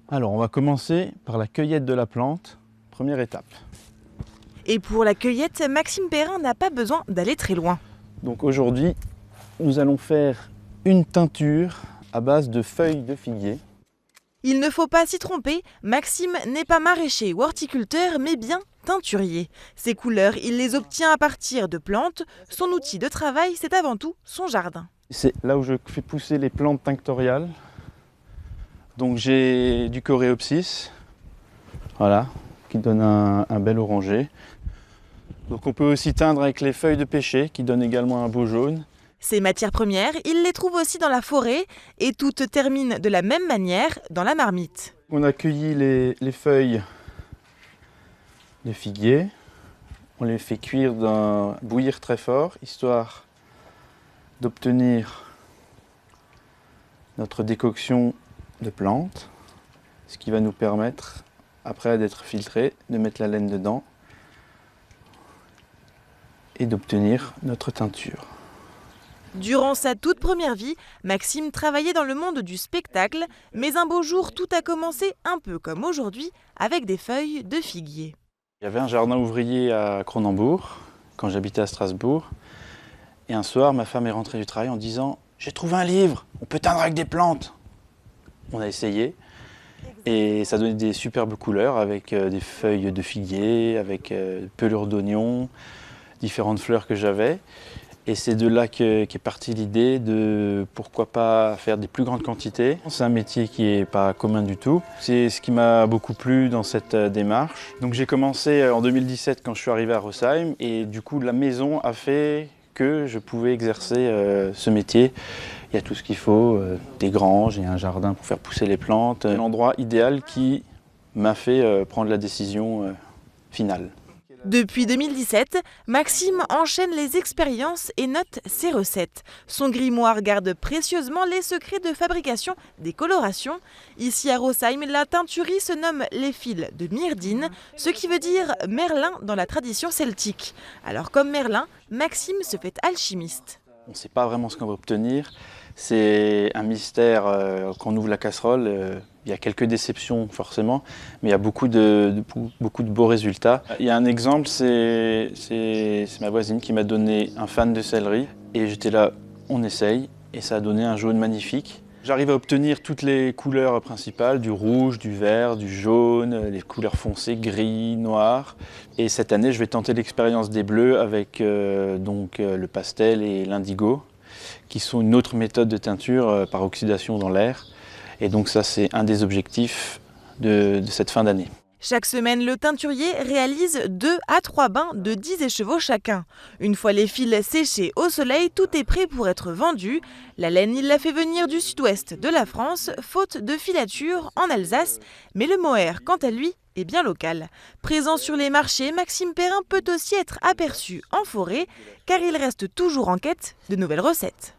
Alors, on va commencer par la cueillette de la plante, première étape. Et pour la cueillette, Maxime Perrin n'a pas besoin d'aller très loin. Donc aujourd'hui, nous allons faire une teinture à base de feuilles de figuier. Il ne faut pas s'y tromper, Maxime n'est pas maraîcher ou horticulteur, mais bien teinturier. Ses couleurs, il les obtient à partir de plantes. Son outil de travail, c'est avant tout son jardin. C'est là où je fais pousser les plantes tinctoriales. Donc j'ai du coréopsis, voilà, qui donne un bel orangé. Donc on peut aussi teindre avec les feuilles de pêcher, qui donnent également un beau jaune. Ces matières premières, il les trouve aussi dans la forêt et toutes terminent de la même manière dans la marmite. On a cueilli les feuilles de figuier, on les fait cuire bouillir très fort, histoire d'obtenir notre décoction de plantes, ce qui va nous permettre, après d'être filtré, de mettre la laine dedans et d'obtenir notre teinture. Durant sa toute première vie, Maxime travaillait dans le monde du spectacle, mais un beau jour, tout a commencé un peu comme aujourd'hui, avec des feuilles de figuier. Il y avait un jardin ouvrier à Cronenbourg, quand j'habitais à Strasbourg. Et un soir, ma femme est rentrée du travail en disant « J'ai trouvé un livre, on peut teindre avec des plantes !» On a essayé et ça donnait des superbes couleurs avec des feuilles de figuier, avec pelures d'oignon, différentes fleurs que j'avais. Et c'est de là qu'est partie l'idée de pourquoi pas faire des plus grandes quantités. C'est un métier qui n'est pas commun du tout. C'est ce qui m'a beaucoup plu dans cette démarche. Donc j'ai commencé en 2017 quand je suis arrivé à Rosheim et du coup la maison a fait que je pouvais exercer ce métier. Il y a tout ce qu'il faut, des granges et un jardin pour faire pousser les plantes. L'endroit idéal qui m'a fait prendre la décision finale. Depuis 2017, Maxime enchaîne les expériences et note ses recettes. Son grimoire garde précieusement les secrets de fabrication des colorations. Ici à Rosheim, la teinturie se nomme les fils de Myrdine, ce qui veut dire Merlin dans la tradition celtique. Alors comme Merlin, Maxime se fait alchimiste. On ne sait pas vraiment ce qu'on va obtenir. C'est un mystère quand on ouvre la casserole. Il y a quelques déceptions forcément, mais il y a beaucoup de beaux résultats. Il y a un exemple, c'est ma voisine qui m'a donné un fan de céleri. Et j'étais là, on essaye, et ça a donné un jaune magnifique. J'arrive à obtenir toutes les couleurs principales, du rouge, du vert, du jaune, les couleurs foncées, gris, noir. Et cette année, je vais tenter l'expérience des bleus avec le pastel et l'indigo, qui sont une autre méthode de teinture par oxydation dans l'air. Et donc ça, c'est un des objectifs de cette fin d'année. Chaque semaine, le teinturier réalise 2 à 3 bains de 10 écheveaux chacun. Une fois les fils séchés au soleil, tout est prêt pour être vendu. La laine, il la fait venir du sud-ouest de la France, faute de filature en Alsace. Mais le mohair, quant à lui, est bien local. Présent sur les marchés, Maxime Perrin peut aussi être aperçu en forêt, car il reste toujours en quête de nouvelles recettes.